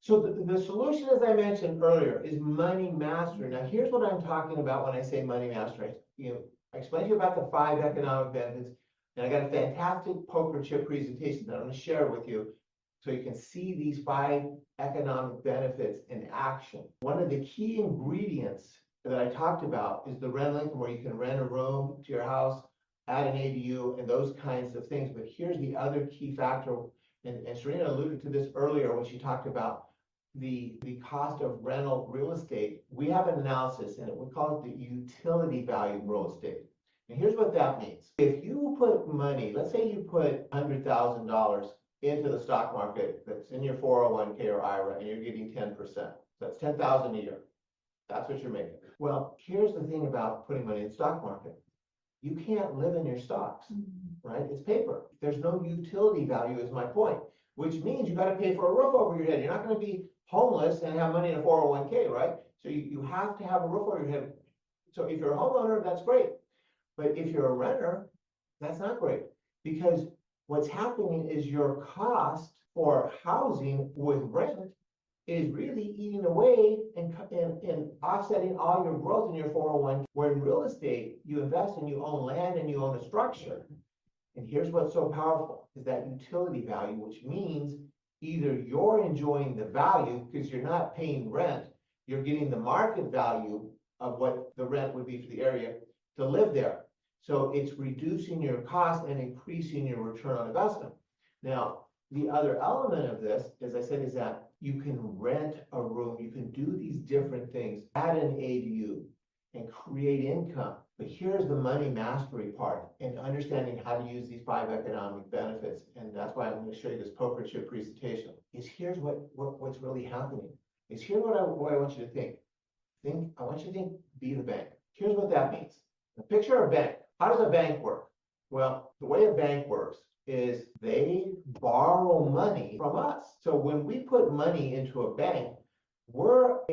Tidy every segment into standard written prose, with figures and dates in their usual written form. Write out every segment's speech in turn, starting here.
So the solution, as I mentioned earlier, is money mastery. Now, here's what I'm talking about when I say money mastery. I explained to you about the 5 economic benefits, and I got a fantastic poker chip presentation that I'm going to share with you so you can see these 5 economic benefits in action. One of the key ingredients that I talked about is the rental income, where you can rent a room to your house, add an ADU, and those kinds of things. But here's the other key factor, and Serena alluded to this earlier when she talked about the cost of rental real estate. We have an analysis in it. We call it the utility value of real estate. And here's what that means. If you put money, let's say you put $100,000 into the stock market that's in your 401k or IRA, and you're getting 10%. So that's $10,000 a year. That's what you're making. Well, here's the thing about putting money in the stock market. You can't live in your stocks, right? It's paper. There's no utility value, is my point, which means you got to pay for a roof over your head. You're not going to be homeless and have money in a 401k, right? So you have to have a roof over your head. So if you're a homeowner, that's great. But if you're a renter, that's not great, because what's happening is your cost for housing with rent is really eating away and offsetting all your growth in your 401k. Where in real estate, you invest and you own land and you own a structure. And here's what's so powerful is that utility value, which means either you're enjoying the value because you're not paying rent, you're getting the market value of what the rent would be for the area to live there. So it's reducing your cost and increasing your return on investment. Now, the other element of this, as I said, is that you can rent a room, you can do these different things, add an ADU, and create income. But here's the money mastery part, and understanding how to use these 5 economic benefits. And that's why I'm going to show you this poker chip presentation. Is here's what's really happening. Is here what I want you to think. I want you to think, be the bank. Here's what that means. Now, picture a bank. How does a bank work? Well, the way a bank works is they borrow money from us. So when we put money into a bank, we're on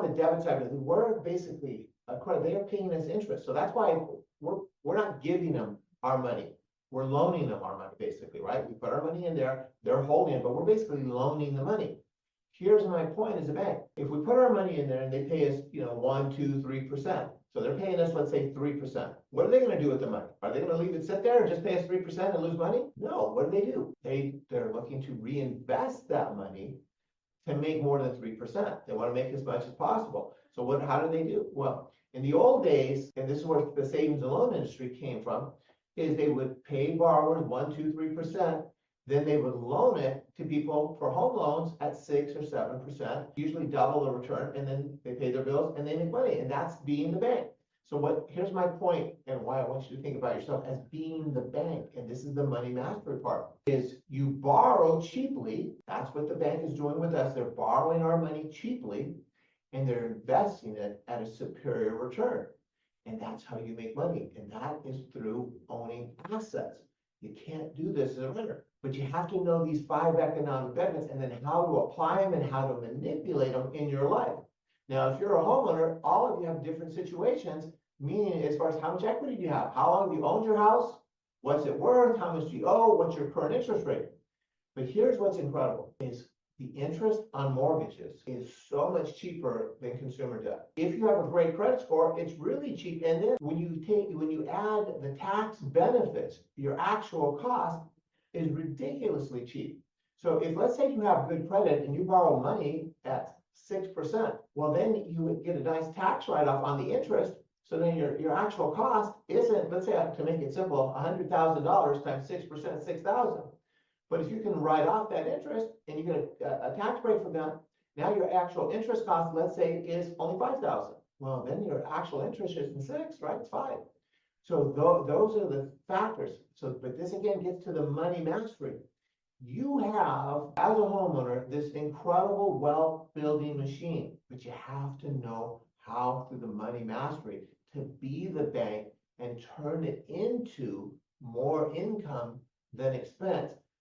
the debit side, but we're basically a credit. They are paying us interest. So that's why we're not giving them our money. We're loaning them our money, basically, right? We put our money in there, they're holding it, but we're basically loaning the money. Here's my point as a bank. If we put our money in there and they pay us, 1, 2, 3%. So they're paying us, let's say 3%. What are they going to do with the money? Are they going to leave it sit there and just pay us 3% and lose money? No. What do? They're looking to reinvest that money to make more than 3%. They want to make as much as possible. So how do they do? Well, in the old days, and this is where the savings and loan industry came from, is they would pay borrowers 1, 2, 3%. Then they would loan it to people for home loans at 6 or 7%, usually double the return, and then they pay their bills and they make money. And that's being the bank. So here's my point, and why I want you to think about yourself as being the bank. And this is the money mastery part, is you borrow cheaply. That's what the bank is doing with us. They're borrowing our money cheaply and they're investing it at a superior return. And that's how you make money. And that is through owning assets. You can't do this as a renter, but you have to know these 5 economic benefits and then how to apply them and how to manipulate them in your life. Now, if you're a homeowner, all of you have different situations, meaning as far as how much equity do you have? How long have you owned your house? What's it worth? How much do you owe? What's your current interest rate? But here's what's incredible is the interest on mortgages is so much cheaper than consumer debt. If you have a great credit score, it's really cheap. And then when you add the tax benefits, your actual cost is ridiculously cheap. So if, let's say, you have good credit and you borrow money at 6%, well, then you would get a nice tax write-off on the interest. So then your actual cost isn't, let's say, to make it simple, $100,000 times 6%, $6,000. But if you can write off that interest and you get a tax break from that, now your actual interest cost, let's say, is only $5,000. Well, then your actual interest isn't 6, right? It's 5. So those are the factors. But this again gets to the money mastery. You have, as a homeowner, this incredible wealth building machine, but you have to know how, through the money mastery, to be the bank and turn it into more income than expense